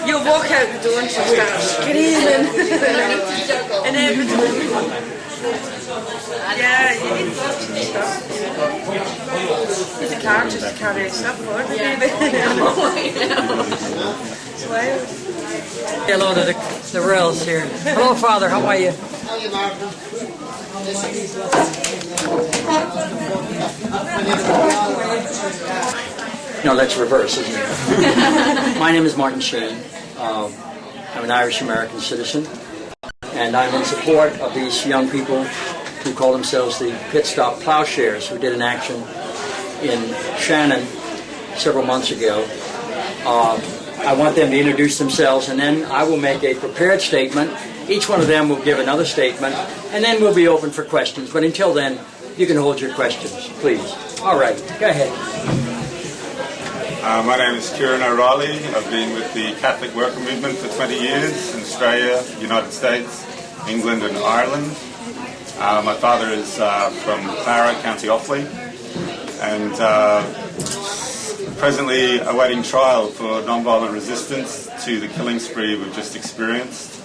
You'll walk out the door and she'll start screaming. And everything. Yeah, you need lots of stuff. There's a car just to carry stuff for me, baby. Hello to the rails here. Hello, Father. How are you? How are you, Martin? No, let's reverse, isn't it? My name is Martin Sheen. I'm an Irish-American citizen, and I'm in support of these young people who call themselves the Pitstop Ploughshares, who did an action in Shannon several months ago. I want them to introduce themselves, and then I will make a prepared statement. Each one of them will give another statement, and then we'll be open for questions. But until then, you can hold your questions, please. All right, go ahead. My name is Kieran O'Reilly. I've been with the Catholic Worker Movement for 20 years in Australia, United States, England and Ireland. My father is from Clara, County Offaly, and presently awaiting trial for non-violent resistance to the killing spree we've just experienced.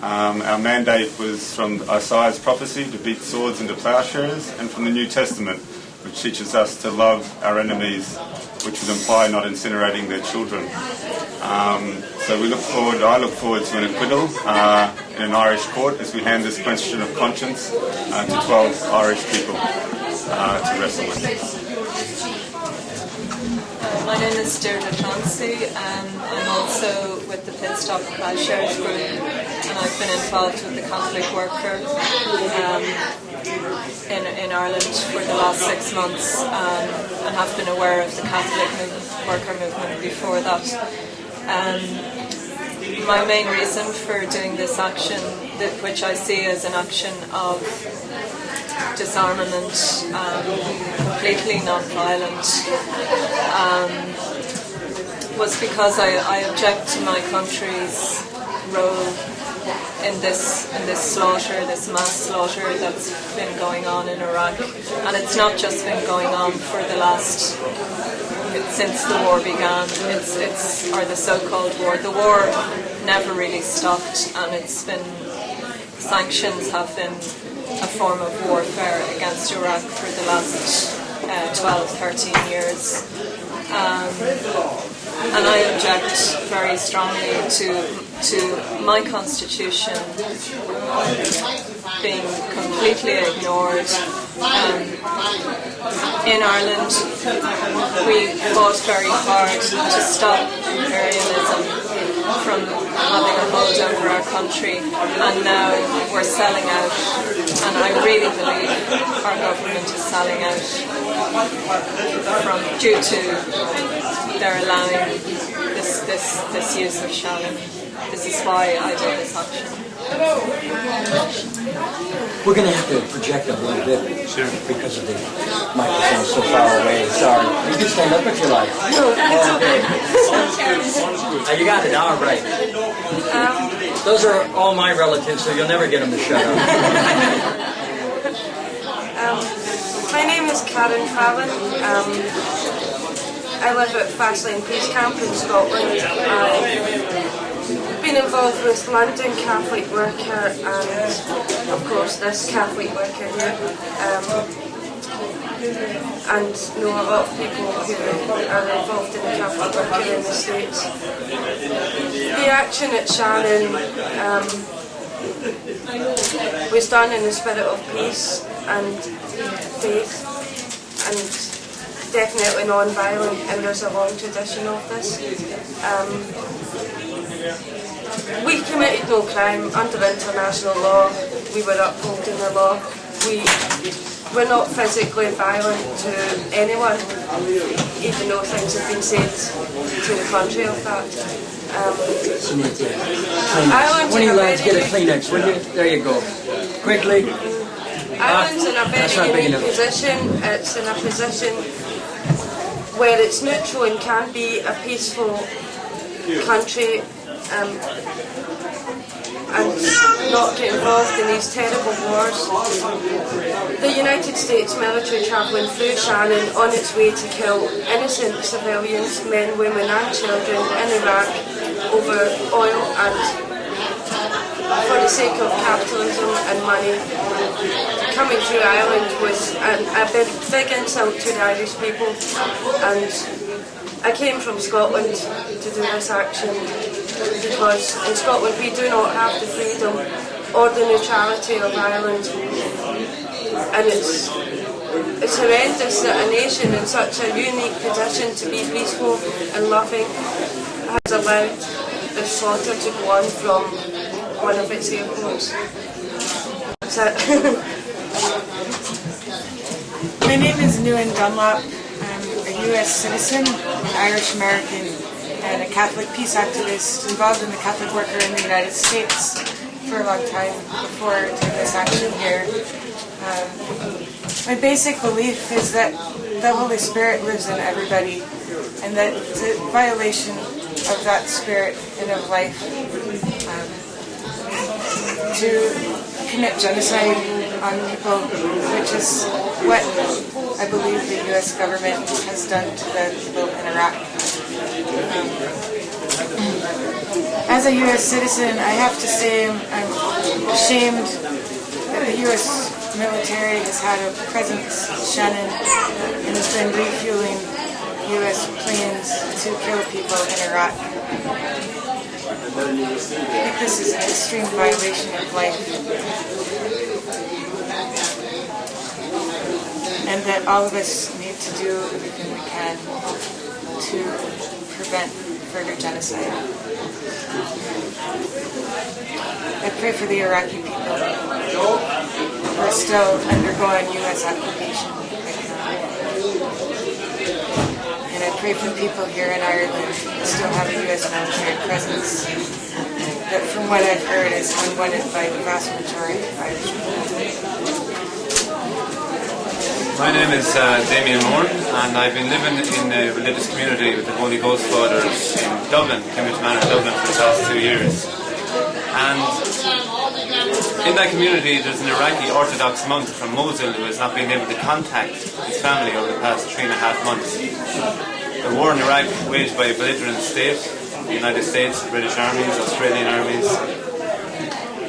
Our mandate was from Isaiah's prophecy to beat swords into plowshares, and from the New Testament, which teaches us to love our enemies, which would imply not incinerating their children. So I look forward to an acquittal in an Irish court as we hand this question of conscience to 12 Irish people to wrestle with. My name is Deirdre Chauncey. I'm also with the Pitstop Ploughshares group, and I've been involved with the Catholic Worker in Ireland for the last 6 months, and have been aware of the Catholic Worker movement before that. My main reason for doing this action, which I see as an action of disarmament, completely non-violent, was because I object to my country's role in this slaughter, this mass slaughter that's been going on in Iraq. And it's not just been going on for the last, since the war began, or the so-called war. The war never really stopped, and it's been, sanctions have been a form of warfare against Iraq for the last 12, 13 years. And I object very strongly to my constitution being completely ignored. In Ireland, we fought very hard to stop imperialism from having a hold over our country, and now we're selling out, and I really believe our government is selling out due to their allowing this use of Shannon. This is why I do this action. We're going to have to project a little bit because of the microphone so far away. Sorry. You can stand up if you like. Okay. You got it. All right. Those are all my relatives, so you'll never get them to shut up. My name is Karen Fallon. I live at Fastlane Peace Camp in Scotland. I've been involved with London Catholic Worker and, of course, this Catholic Worker here. And know a lot of people who are involved in the Catholic Worker in the States. The action at Shannon was done in the spirit of peace and faith, and definitely non-violent, and there's a long tradition of this. We committed no crime under international law. We were upholding the law. We were not physically violent to anyone, even though things have been said to the contrary of that. You need to Kleenex. Ireland's One of in you a lads get a very Kleenex, will you? There you go. Quickly. Ireland's in a That's not very big unique enough. position. It's in a position where it's neutral and can be a peaceful country and not get involved in these terrible wars. The United States military travelling through Shannon on its way to kill innocent civilians, men, women and children in Iraq over oil and for the sake of capitalism and money. Coming through Ireland was a big insult to the Irish people, and I came from Scotland to do this action because in Scotland we do not have the freedom or the neutrality of Ireland, and it's horrendous that a nation in such a unique position to be peaceful and loving has allowed the slaughter to go on from one of its airports. That's it. My name is Newen Dunlop. I'm a U.S. citizen, an Irish American, and a Catholic peace activist involved in the Catholic worker in the United States for a long time before taking this action here. My basic belief is that the Holy Spirit lives in everybody, and that it's a violation of that spirit and of life to commit genocide on people, which is what I believe the U.S. government has done to the people in Iraq. As a U.S. citizen, I have to say I'm ashamed that the U.S. military has had a presence in Shannon and has been refueling U.S. planes to kill people in Iraq. I think this is an extreme violation of life, and that all of us need to do everything we can to prevent further genocide. I pray for the Iraqi people who are still undergoing U.S. occupation right now. And I pray for people here in Ireland who still have a U.S. military presence that, from what I've heard, is unwanted by the vast majority of Irish people. My name is Damien Moore, and I've been living in a religious community with the Holy Ghost Fathers in Dublin, Cambridge Manor, Dublin, for the past 2 years. And in that community there's an Iraqi Orthodox monk from Mosul who has not been able to contact his family over the past 3.5 months. The war in Iraq waged by a belligerent state, the United States, the British armies, Australian armies.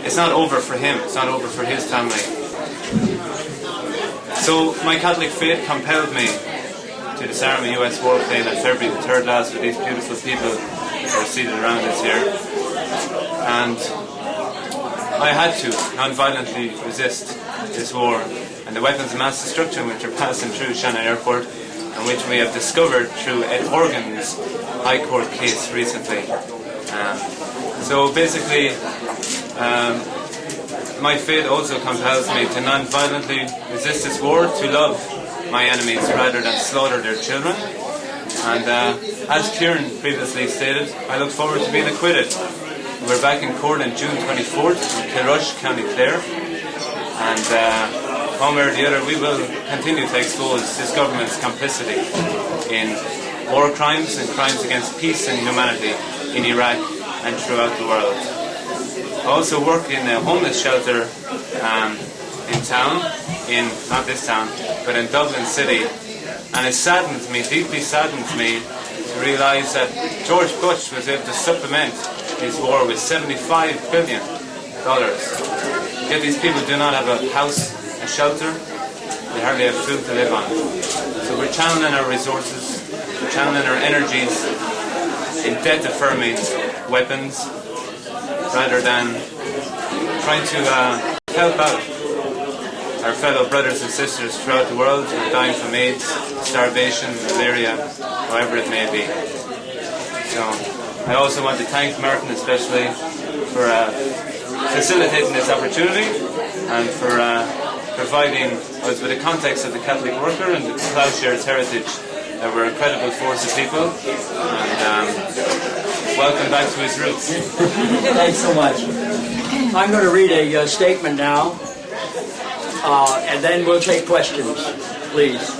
It's not over for him, it's not over for his family. So my Catholic faith compelled me to disarm a US warplane on February the 3rd last with these beautiful people who are seated around us here. And I had to non-violently resist this war and the weapons of mass destruction which are passing through Shannon Airport, and which we have discovered through Ed Horgan's High Court case recently. So basically, my faith also compels me to non-violently resist this war, to love my enemies rather than slaughter their children. And as Kieran previously stated, I look forward to being acquitted. We're back in court on June 24th in Kilrush, County Clare, and one way or the other we will continue to expose this government's complicity in war crimes and crimes against peace and humanity in Iraq and throughout the world. I also work in a homeless shelter in town, not this town, but in Dublin City, and it saddens me, deeply saddens me, to realise that George Bush was able to supplement his war with $75 billion. Yet these people do not have a house, a shelter, they hardly have food to live on. So we're channeling our resources, we're channeling our energies in death-affirming weapons, rather than trying to help out our fellow brothers and sisters throughout the world who are dying from AIDS, starvation, malaria, however it may be. So I also want to thank Martin especially for facilitating this opportunity and for providing us with the context of the Catholic worker and the Ploughshares heritage, that we're a credible force of people, and welcome back to his roots. Thanks so much. I'm going to read a statement now, and then we'll take questions, please.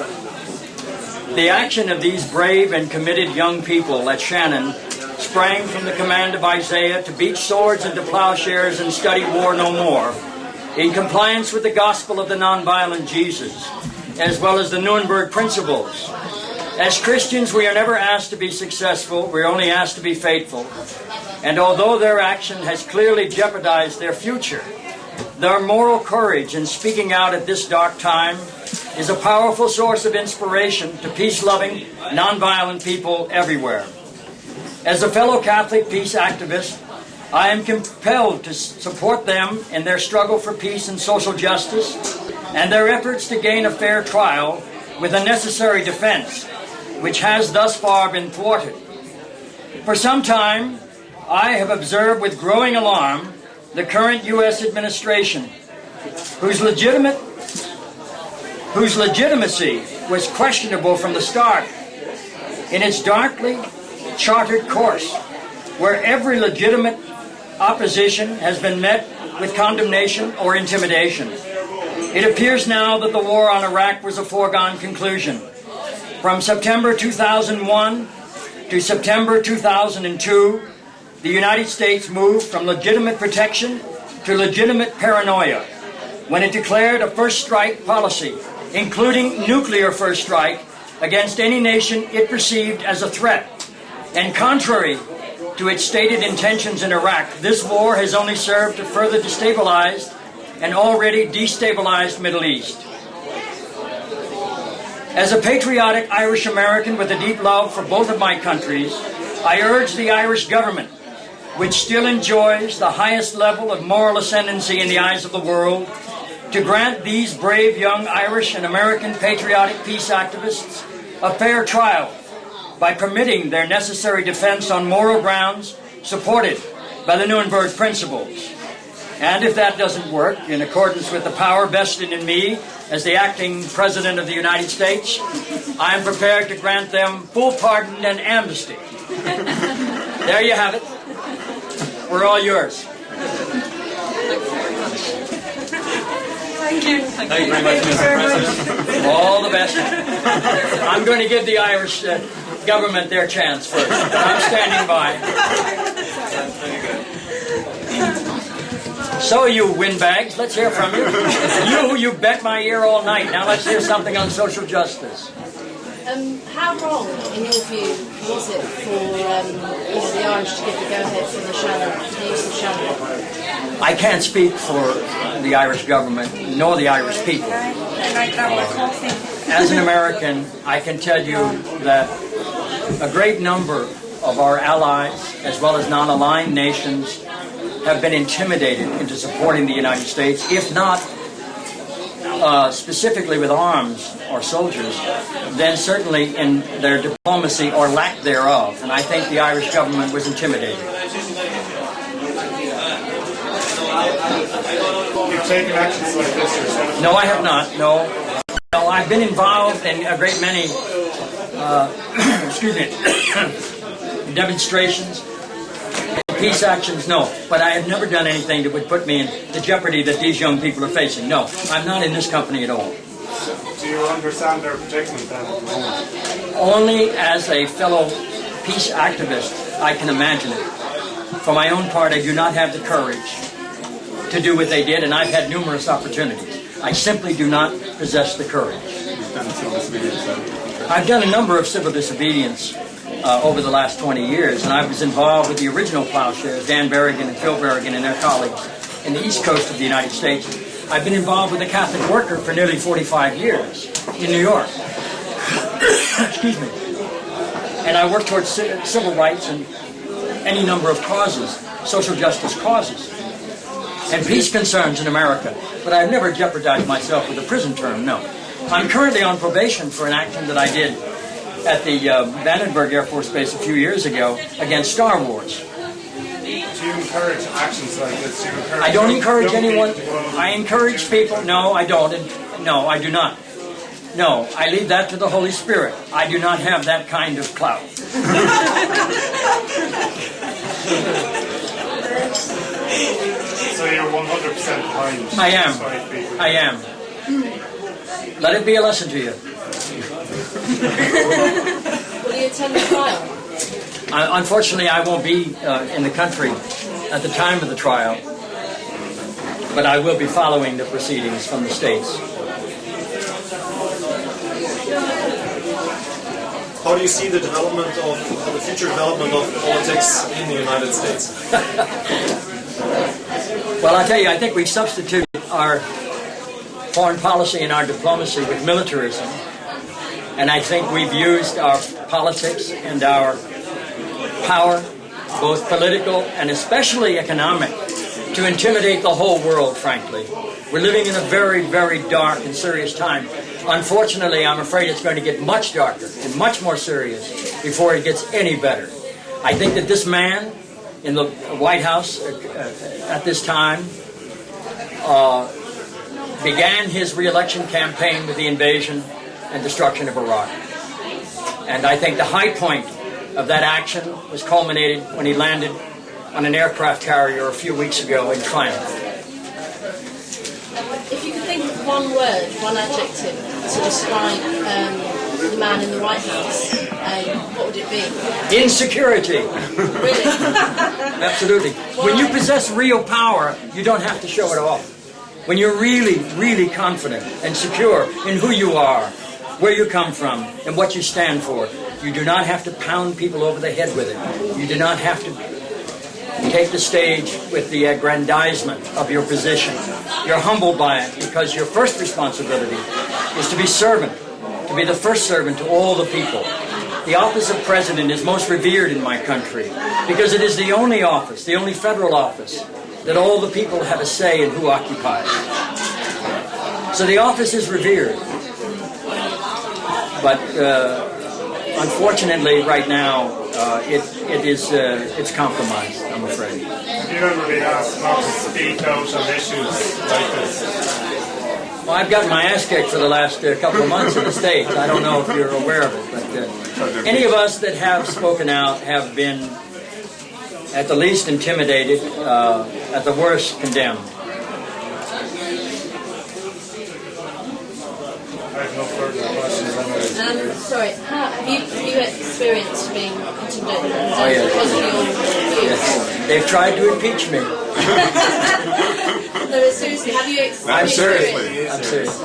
The action of these brave and committed young people at Shannon sprang from the command of Isaiah to beat swords into plowshares and study war no more, in compliance with the gospel of the nonviolent Jesus, as well as the Nuremberg principles. As Christians, we are never asked to be successful, we're only asked to be faithful. And although their action has clearly jeopardized their future, their moral courage in speaking out at this dark time is a powerful source of inspiration to peace-loving, nonviolent people everywhere. As a fellow Catholic peace activist, I am compelled to support them in their struggle for peace and social justice and their efforts to gain a fair trial with a necessary defense, which has thus far been thwarted. For some time, I have observed with growing alarm the current U.S. administration, whose legitimacy was questionable from the start, in its darkly chartered course, where every legitimate opposition has been met with condemnation or intimidation. It appears now that the war on Iraq was a foregone conclusion. From September 2001 to September 2002, the United States moved from legitimate protection to legitimate paranoia when it declared a first strike policy, including nuclear first strike, against any nation it perceived as a threat. And contrary to its stated intentions in Iraq, this war has only served to further destabilize an already destabilized Middle East. As a patriotic Irish American with a deep love for both of my countries, I urge the Irish government, which still enjoys the highest level of moral ascendancy in the eyes of the world, to grant these brave young Irish and American patriotic peace activists a fair trial by permitting their necessary defense on moral grounds supported by the Nuremberg principles. And if that doesn't work, in accordance with the power vested in me as the acting President of the United States, I am prepared to grant them full pardon and amnesty. There you have it. We're all yours. Thank you. Thank you very much, Mr. President. All the best. I'm going to give the Irish government their chance first, but I'm standing by. That's very good. So you windbags, let's hear from you. You bet my ear all night. Now let's hear something on social justice. How wrong, in your view, was it for the Irish to give the go-ahead for the use of Shannon? I can't speak for the Irish government, nor the Irish people. As an American, I can tell you that a great number of our allies, as well as non-aligned nations, have been intimidated into supporting the United States, if not specifically with arms or soldiers, then certainly in their diplomacy or lack thereof. And I think the Irish government was intimidated. You've taken actions like this yourself? No, I have not. No, I've been involved in a great many demonstrations, peace actions, no. But I have never done anything that would put me in the jeopardy that these young people are facing. No, I'm not in this company at all. Do you understand their predicament then at the moment? Only as a fellow peace activist, I can imagine it. For my own part, I do not have the courage to do what they did, and I've had numerous opportunities. I simply do not possess the courage. I've done a number of civil disobedience over the last 20 years, and I was involved with the original Ploughshares, Dan Berrigan and Phil Berrigan and their colleagues in the East Coast of the United States. I've been involved with the Catholic Worker for nearly 45 years in New York. Excuse me. And I work towards civil rights and any number of causes, social justice causes, and peace concerns in America. But I've never jeopardized myself with a prison term, no. I'm currently on probation for an action that I did at the Vandenberg Air Force Base a few years ago against Star Wars. Do you encourage actions like this? I don't encourage anyone. I encourage people. No, I don't. No, I do not. No, I leave that to the Holy Spirit. I do not have that kind of clout. So you're 100% behind. I am. I am. Let it be a lesson to you. Will you attend the trial? Unfortunately, I won't be in the country at the time of the trial, but I will be following the proceedings from the States. How do you see the development of the future development of politics in the United States? Well, I tell you, I think we've substituted our foreign policy and our diplomacy with militarism, and I think we've used our politics and our power, both political and especially economic, to intimidate the whole world, frankly. We're living in a very, very dark and serious time. Unfortunately, I'm afraid it's going to get much darker and much more serious before it gets any better. I think that this man in the White House at this time began his re-election campaign with the invasion and destruction of Iraq. And I think the high point of that action was culminated when he landed on an aircraft carrier a few weeks ago in triumph. If you could think of one word, one adjective to describe the man in the White House, what would it be? Insecurity. Really? Absolutely. When you possess real power, you don't have to show it off. When you're really, really confident and secure in who you are, where you come from, and what you stand for, you do not have to pound people over the head with it. You do not have to take the stage with the aggrandizement of your position. You're humbled by it because your first responsibility is to be servant, to be the first servant to all the people. The office of president is most revered in my country because it is the only office, the only federal office, that all the people have a say in who occupies. So the office is revered. But unfortunately, right now, it's compromised, I'm afraid. Have you ever been asked not to speak out on issues like this? Well, I've gotten my ass kicked for the last couple of months in the States. I don't know if you're aware of it, but any of us that have spoken out have been at the least intimidated, at the worst condemned. I have no further questions. Sorry, have you experienced being intimidated because of your views? Yes. They've tried to impeach me. No, seriously, have you experienced? I'm serious.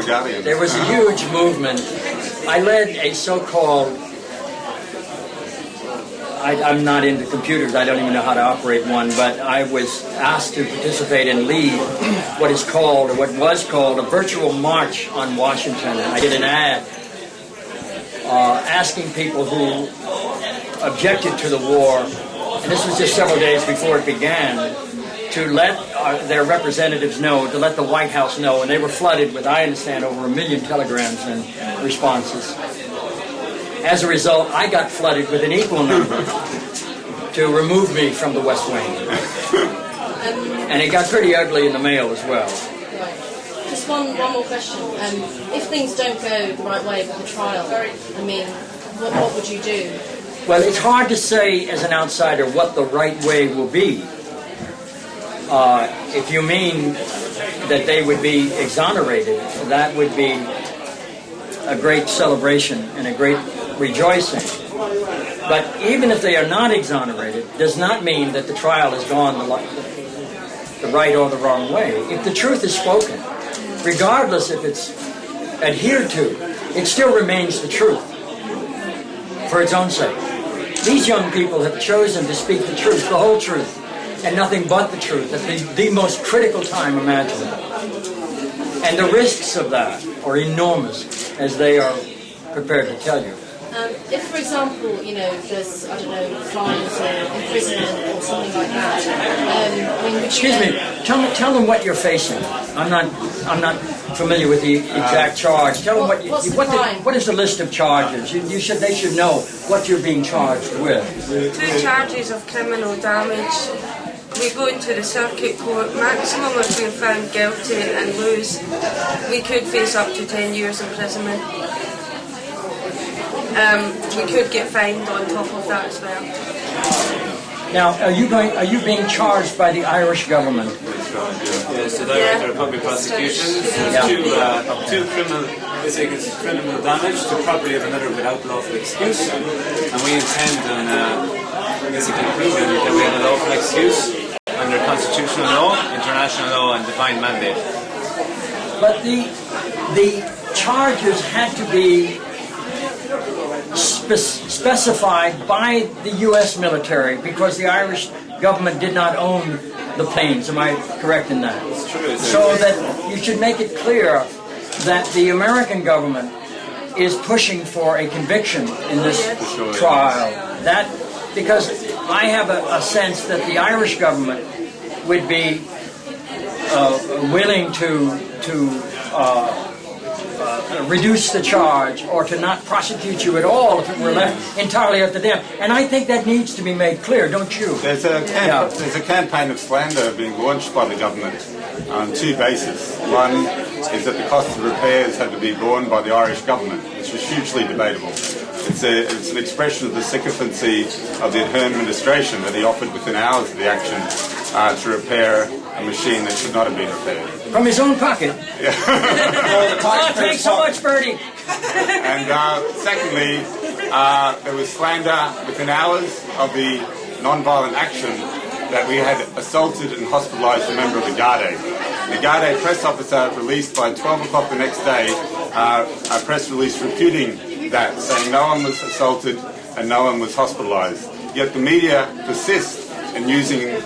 Guardian. There was a huge movement. I led a so-called, I'm not into computers, I don't even know how to operate one, but I was asked to participate and lead what was called a virtual march on Washington. I did an ad asking people who objected to the war, and this was just several days before it began, to let their representatives know, to let the White House know, and they were flooded with, I understand, over 1 million telegrams and responses. As a result, I got flooded with an equal number to remove me from the West Wing. And it got pretty ugly in the mail as well. Right. Just one more question. If things don't go the right way with the trial, I mean, what would you do? Well, it's hard to say as an outsider what the right way will be. If you mean that they would be exonerated, that would be a great celebration and a great rejoicing. But even if they are not exonerated, does not mean that the trial has gone the right or the wrong way. If the truth is spoken, regardless if it's adhered to, it still remains the truth for its own sake. These young people have chosen to speak the truth, the whole truth, and nothing but the truth at the most critical time imaginable. And the risks of that are enormous, as they are prepared to tell you. If, for example, there's, I don't know, fines or imprisonment or something like that, Excuse me, tell them what you're facing. I'm not familiar with the exact charge. Tell them what is the list of charges? They should know what you're being charged with. 2 charges of criminal damage. We go to the circuit court. Maximum if we're found guilty and lose, we could face up to 10 years imprisonment. We could get fined on top of that as well. Now, are you being charged by the Irish government? Yes, the Director of Public Prosecutions. Two criminal damage to property of another without lawful excuse, and we intend on basically proving that we have a lawful excuse under constitutional law, international law, and divine mandate. But the charges had to be specified by the U.S. military because the Irish government did not own the planes. Am I correct in that? It's true. So that you should make it clear that the American government is pushing for a conviction in this trial. That because I have a sense that the Irish government would be willing to reduce the charge or to not prosecute you at all if it were left entirely up to them. And I think that needs to be made clear, don't you? There's a campaign of slander being launched by the government on two bases. One is that the cost of repairs had to be borne by the Irish government, which is hugely debatable. It's an expression of the sycophancy of the Ahern administration that he offered within hours of the action to repair a machine that should not have been repaired. From his own pocket? Yeah. Oh, thanks so much, Bertie. And secondly, there was slander within hours of the non-violent action that we had assaulted and hospitalised a member of the Garda. The Garda press officer released by 12 o'clock the next day a press release refuting that, saying no one was assaulted and no one was hospitalised. Yet the media persists in using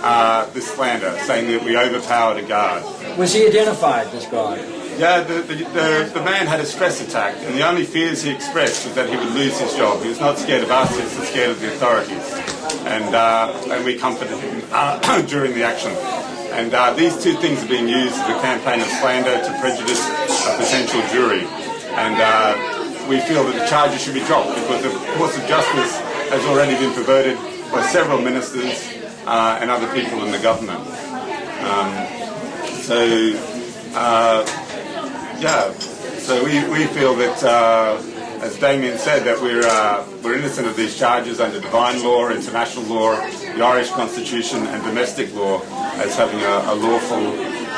this slander, saying that we overpowered a guard. Was he identified, this guard? Yeah, the man had a stress attack, and the only fears he expressed was that he would lose his job. He was not scared of us, he was scared of the authorities. And we comforted him during the action. And these two things are being used as a campaign of slander to prejudice a potential jury. And we feel that the charges should be dropped because the course of justice has already been perverted by several ministers and other people in the government. So we feel that, as Damien said, that we're innocent of these charges under divine law, international law, the Irish Constitution, and domestic law as having a lawful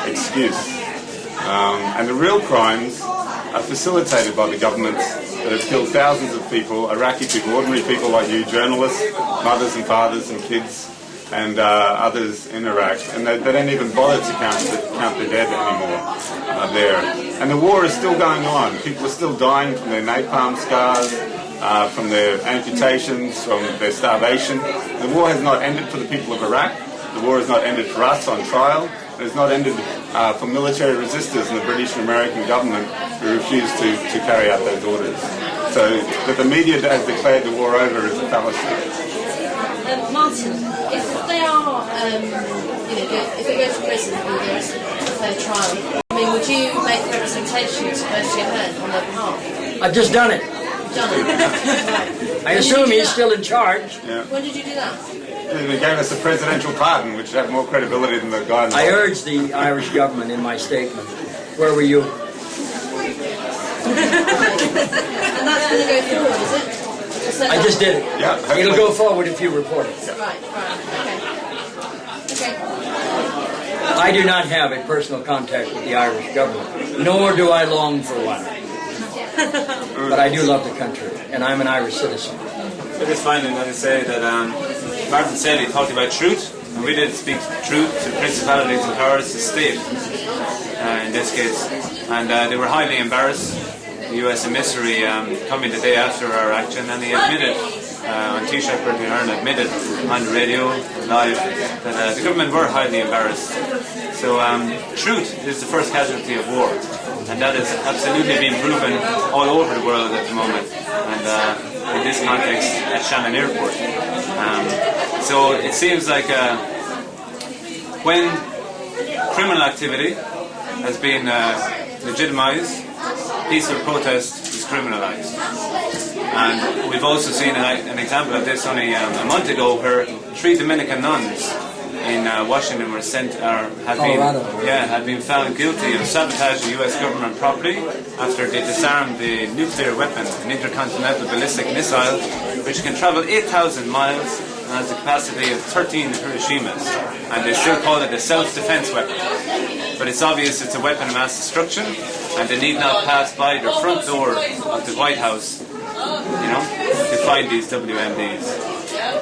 excuse. And the real crimes are facilitated by the governments that have killed thousands of people, Iraqi people, ordinary people like you, journalists, mothers and fathers and kids, and others in Iraq, and they don't even bother to count the dead anymore there. And the war is still going on. People are still dying from their napalm scars, from their amputations, from their starvation. The war has not ended for the people of Iraq. The war has not ended for us on trial. It has not ended for military resistors in the British and American government who refuse to carry out those orders. So that the media has declared the war over is a fallacy. Martin, if they are, if they go to prison and there's a fair trial, I mean, would you make representations to Josiah Bartlett on their behalf? I've just done it. You've done it? Right. I assume he's still in charge. Yeah. When did you do that? They gave us a presidential pardon, which had more credibility than the guy in the I urged the Irish government in my statement. Where were you? And that's going to go forward, is it? I just did it. Yeah, it'll go forward if you report it. Yeah. Right, okay. I do not have a personal contact with the Irish government, nor do I long for one. But I do love the country, and I'm an Irish citizen. I just finally want to say that Martin said he talked about truth, and we did speak truth to principalities and powers, to state, in this case. And they were highly embarrassed. The US emissary coming the day after our action, and he admitted on Taoiseach Bertie Ahern admitted on the radio live that the government were highly embarrassed. So truth is the first casualty of war, and that is absolutely being proven all over the world at the moment, and in this context at Shannon Airport. So it seems like when criminal activity has been legitimised, peaceful protest is criminalised. And we've also seen an example of this only a month ago, where 3 Dominican nuns in Washington were had been found guilty of sabotaging US government property after they disarmed the nuclear weapon, an intercontinental ballistic missile, which can travel 8,000 miles and has a capacity of 13 Hiroshimas, and they still call it a self-defense weapon. But it's obvious it's a weapon of mass destruction, and they need not pass by the front door of the White House, to find these WMDs.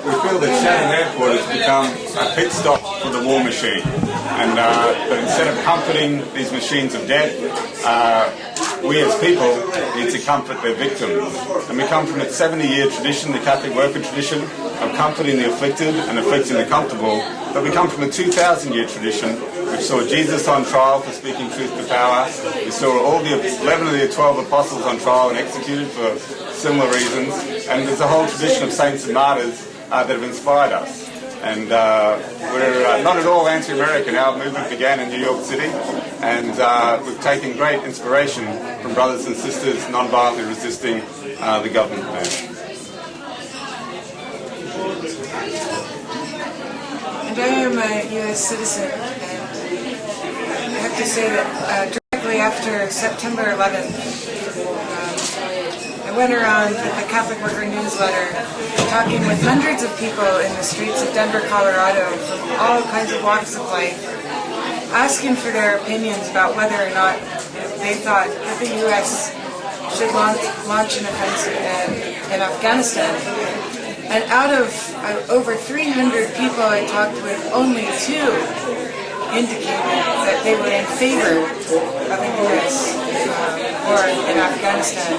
We feel that Shannon Airport has become a pit stop for the war machine, and but instead of comforting these machines of death, we as people need to comfort their victims. And we come from a 70-year tradition, the Catholic worker tradition, of comforting the afflicted and afflicting the comfortable. But we come from a 2,000-year tradition which saw Jesus on trial for speaking truth to power. We saw all the 11 of the 12 apostles on trial and executed for similar reasons. And there's a whole tradition of saints and martyrs that have inspired us. And we're not at all anti-American. Our movement began in New York City, and we've taken great inspiration from brothers and sisters non-violently resisting the government there. And I am a U.S. citizen, and I have to say that directly after September 11th, I went around with the Catholic Worker newsletter talking with hundreds of people in the streets of Denver, Colorado from all kinds of walks of life, asking for their opinions about whether or not they thought that the U.S. should launch an offensive in Afghanistan. And out of over 300 people I talked with, only 2 indicated that they were in favor of a U.S. war in Afghanistan.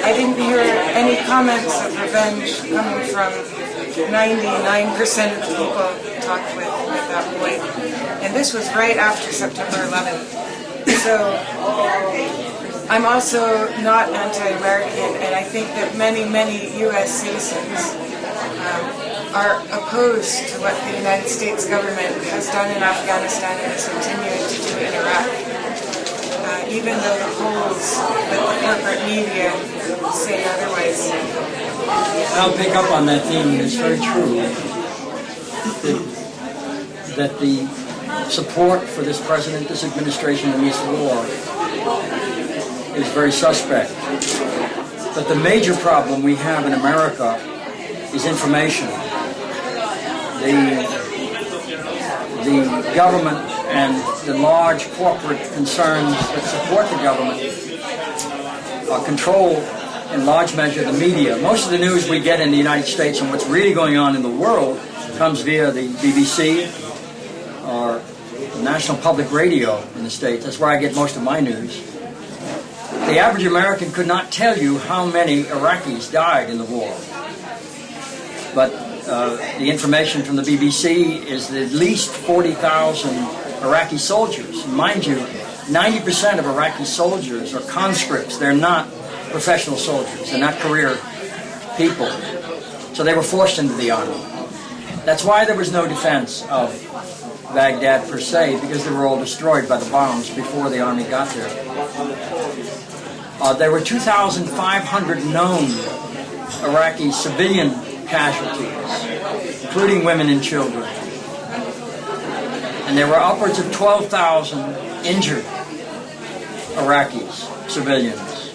I didn't hear any comments of revenge coming from 99% of the people I talked with at that point. And this was right after September 11th. So I'm also not anti-American, and I think that many U.S. citizens are opposed to what the United States government has done in Afghanistan and is continuing to do in Iraq. Even though the polls that the corporate media say otherwise. I'll pick up on that theme. It's very true that the support for this president, this administration in this war is very suspect. But the major problem we have in America is information. The government and the large corporate concerns that support the government control in large measure the media. Most of the news we get in the United States and what's really going on in the world comes via the BBC or the National Public Radio in the States. That's where I get most of my news. The average American could not tell you how many Iraqis died in the war. But the information from the BBC is that at least 40,000 Iraqi soldiers. Mind you, 90% of Iraqi soldiers are conscripts. They're not professional soldiers. They're not career people. So they were forced into the army. That's why there was no defense of Baghdad per se, because they were all destroyed by the bombs before the army got there. There were 2,500 known Iraqi civilian casualties, including women and children. And there were upwards of 12,000 injured Iraqis, civilians.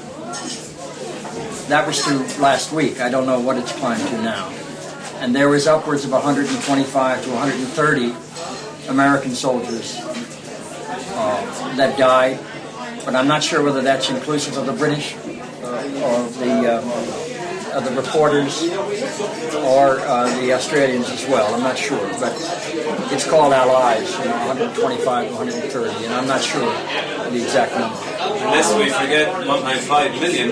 That was through last week. I don't know what it's climbed to now. And there was upwards of 125 to 130 American soldiers that died. But I'm not sure whether that's inclusive of the British or the reporters or the Australians as well. I'm not sure, but it's called allies, 125 to 130, and I'm not sure the exact number. Unless we forget 1.5 million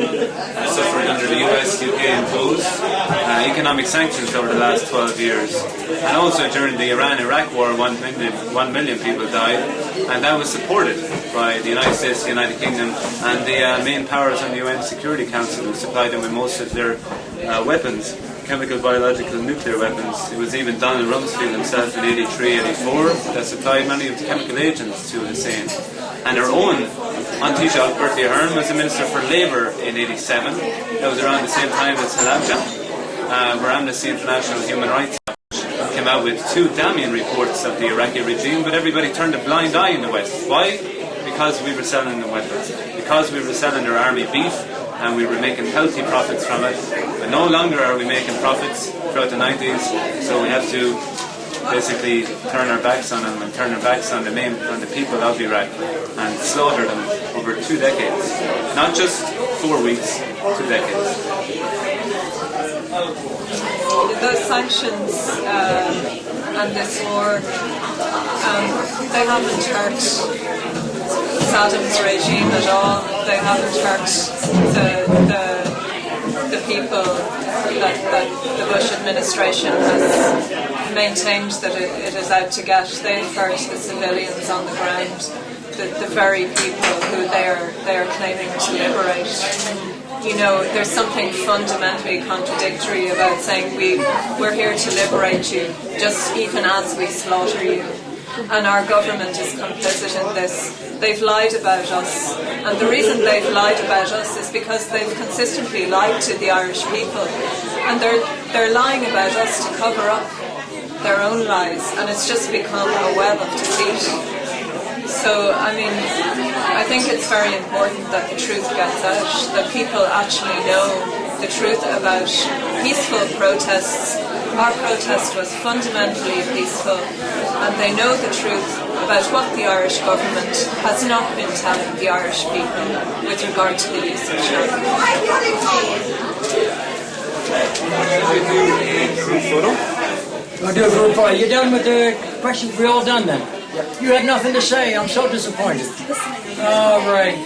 suffered under the US-UK imposed economic sanctions over the last 12 years. And also during the Iran-Iraq war, 1 million people died, and that was supported by the United States, the United Kingdom, and the main powers on the UN Security Council who supplied them with most of their weapons, chemical, biological, nuclear weapons. It was even Donald Rumsfeld himself in 83, 84 that supplied many of the chemical agents to Hussein. And our own Taoiseach Bertie Ahern was the Minister for Labour in 87. That was around the same time as Halabja, where Amnesty International Human Rights Watch came out with 2 damning reports of the Iraqi regime, but everybody turned a blind eye in the West. Why? Because we were selling the weapons. Because we were selling their army beef. and we were making healthy profits from it. But no longer are we making profits throughout the 90s, so we have to basically turn our backs on them and turn our backs on the people of Iraq and slaughter them over 2 decades. Not just 4 weeks, 2 decades. Those sanctions and this war, they haven't hurt Saddam's regime at all. They haven't hurt the people that the Bush administration has maintained that it is out to get. They've hurt the civilians on the ground, the very people who they are claiming to liberate. You know, there's something fundamentally contradictory about saying we're here to liberate you, just even as we slaughter you. And our government is complicit in this. They've lied about us, and the reason they've lied about us is because they've consistently lied to the Irish people, and they're lying about us to cover up their own lies, and it's just become a web of deceit. So, I mean, I think it's very important that the truth gets out, that people actually know the truth about peaceful protests. Our protest was fundamentally peaceful, and they know the truth about what the Irish government has not been telling the Irish people with regard to the use of children. I'll do a group photo. You done with the questions? We all done then? You had nothing to say. I'm so disappointed. All right.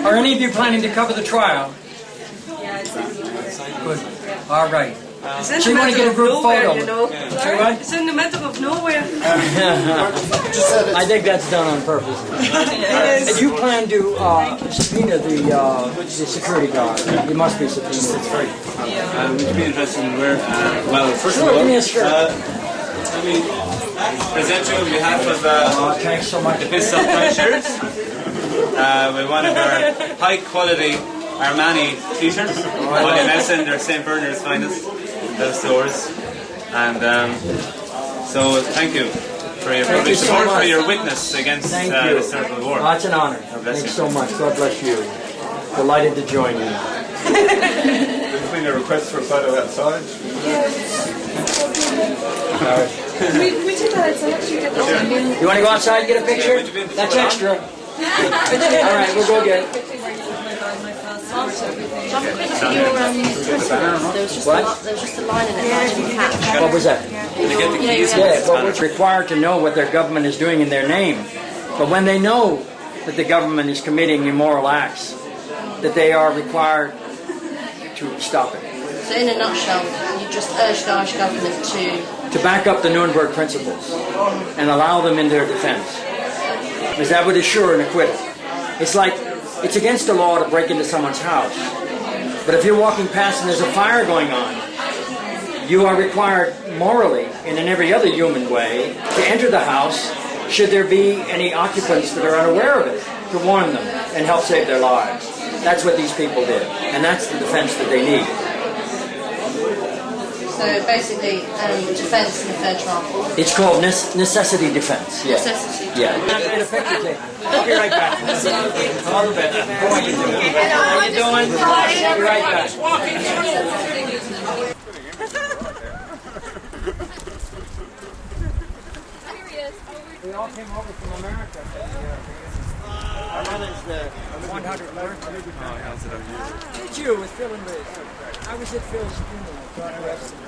Are any of you planning to cover the trial? Good. All right. It's in So the you want to middle get a of group nowhere, photo? you know. Say what? It's in the middle of nowhere. I think that's done on purpose. And you plan to subpoena the security guard. You must be subpoenaed. Would you be interested in where? Well, first of all, Give me a skirt. let me present you on behalf of Thanks so much. the Pitstop Ploughshares with one of our high-quality Armani t-shirts. William Essen, they're St. Bernard's finest, those stores. And so thank you for your public support, for your witness against this terrible war. That's an honor. Thanks so much. God bless you. Delighted to join you. Between a request for a photo outside. We did that, so actually You want to go outside and get a picture? That's extra. All right, we'll go get it. There was just a line in it that I didn't catch. What was that? Yeah, well, it's required to know what their government is doing in their name. But when they know that the government is committing immoral acts, that they are required to stop it. So in a nutshell, you just urged the Irish government to back up the Nuremberg principles and allow them in their defense. Because that would assure an acquittal. It's like, it's against the law to break into someone's house. But if you're walking past and there's a fire going on, you are required morally, and in every other human way, to enter the house should there be any occupants that are unaware of it, to warn them and help save their lives. That's what these people did, and that's the defense that they need. So basically, defence in a fair trial. It's called necessity defense. Yeah. Necessity. Yeah. Get a picture taken. I'll be right back. All the best. How are you doing? How you doing? I'll be right back. We all came over from America. Our mother's the 100th birthday. Did you with Phil and Liz? I was at Phil's funeral. God rest him.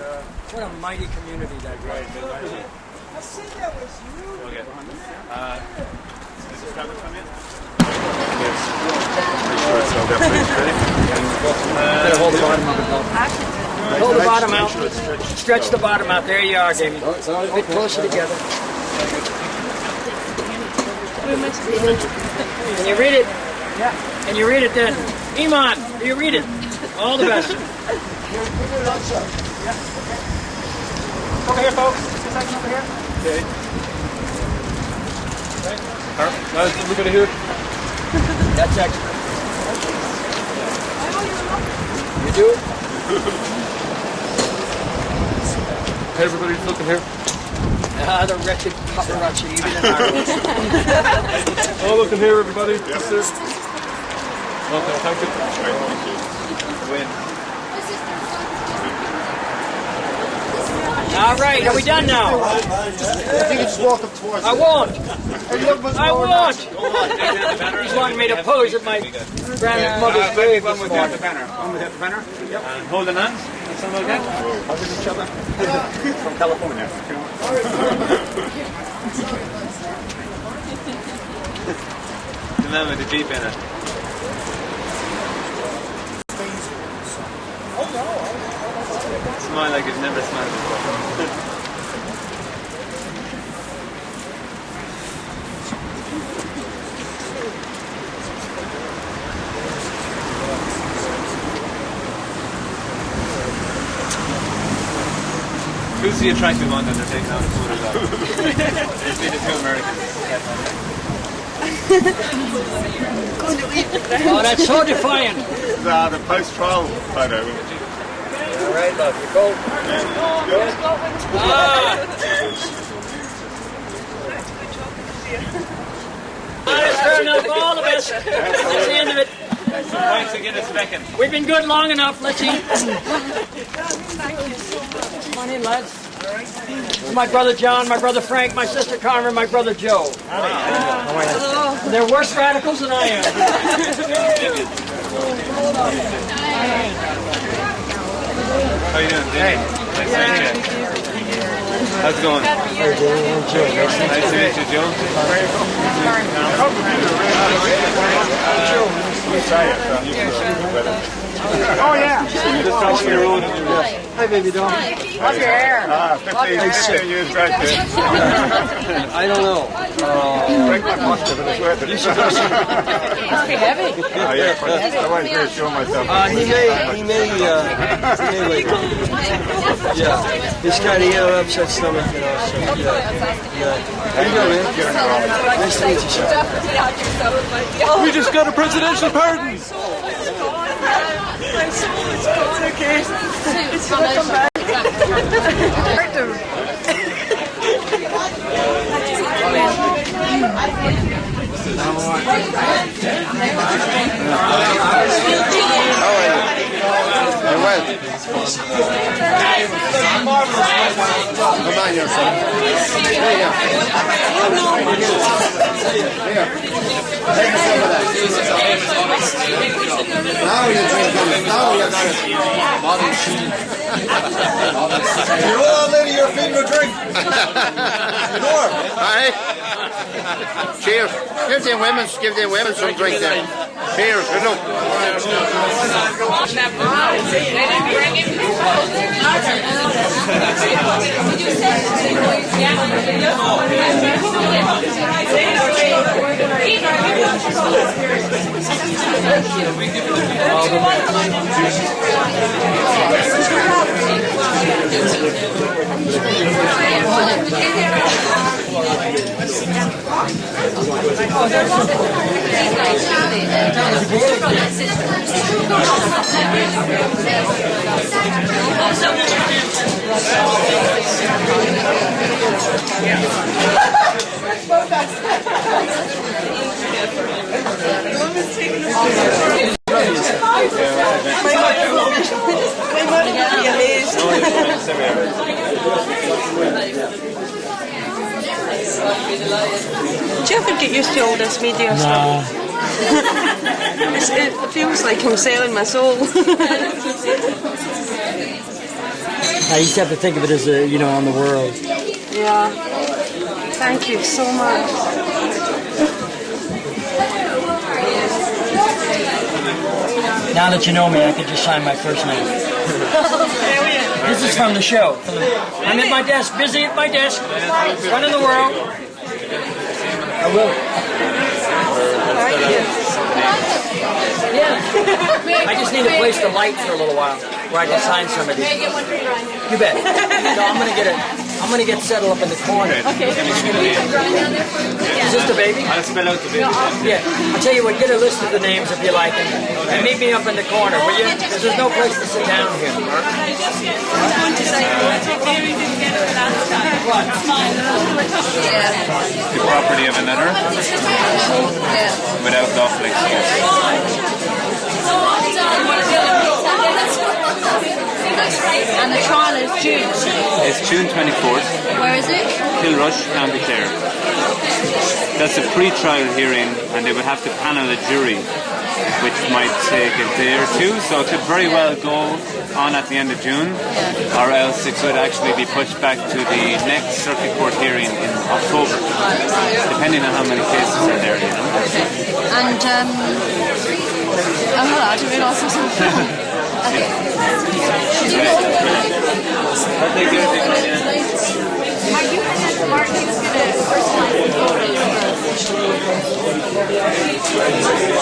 What a mighty community that was. I said that was you. Okay. Does this grab it from you? Yes. Pretty sure it's all there. Ready? Better hold the bottom of it. Hold the bottom out. Stretch the bottom out. There you are, David. A bit closer together. Can you read it? Yeah. Can you read it then? Iman, do you read it? All the best. Over here, folks. Just like over here. Okay. Nice, everybody here. That's extra. You do it? Hey, everybody, looking here. The wretched paparazzi, even in Ireland. All looking here, everybody. Yes, sir. Okay, thank you. Great, thank you. Win. All right, are we done now? I think you just walk up towards I won't. I won't. He's wanting me to pose at my grandmother's grave this morning. One without the banner. Yep. And holding hands. That sound okay? Hugging each other. From California. The man with the Jeep in it. Smile like you've never smiled before. Who's the attractive one that they're taking out the photos of? It's the two Americans. Oh, that's so defiant. The post-trial photo. All right, love, you go. That's fair enough, all the best. That's the end of it. Points again a second. We've been good long enough, let's eat. Come on in, lads. My brother John, my brother Frank, my sister Carmen, my brother Joe. Hello. They're worse radicals than I am. How you doing? Hey. Nice to meet you. How's it going? Nice to meet you, Joe. Oh, yeah. Just crossing the road. Hi, baby doll. How's your hair? 15 years graduate. I don't know. Break my posture, but it's worth it. Must be heavy. Yeah, I always reassure myself. He may like, yeah. He's got a upset stomach, you know, so, yeah. How you doing, man? Nice to meet you, sir. We just got a presidential pardon. It's okay. It's going to come back. You're well. Come on, yourself. There you go. Here. Take a sip of that. Now you're drinking. Now you're drinking. You all lady, you're feeding a drink. Aye. Cheers. Give the women some drink there. Cheers. Good luck. Do you ever get used to all this media stuff? It feels like I'm selling my soul. I used to have to think of it as a, on the world. Yeah. Thank you so much. Now that you know me, I could just sign my first name. This is from the show. I'm at my desk, busy at my desk, running the world. I will. Yeah. I just need a place to light for a little while, where I can sign somebody. You bet. So I'm gonna get settled up in the corner. Okay. this the baby? I'll spell out the baby. Yeah. I'll tell you what, get a list of the names if you like, and meet me up in the corner, will you? Because there's no place to sit down here. The property of another without lawful excuse. And the trial is June. It's June 24th. Where is it? Kilrush, County Clare. That's a pre-trial hearing, and they would have to panel a jury, which might take a day or two, so it could very well go on at the end of June, or else it could actually be pushed back to the next circuit court hearing in October, depending on how many cases are there, you know. And, oh, I didn't realise there was a film. Martin's going to personalize the photos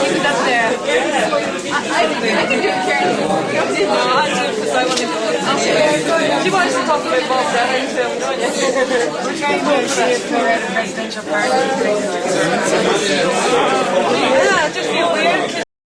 keep it up there. I can do it, Karen. No, I do it because I want to go. Okay. She wants to talk about Bob Dylan film, don't you? We're trying to see if we're at a presidential party. Yeah, I just feel weird.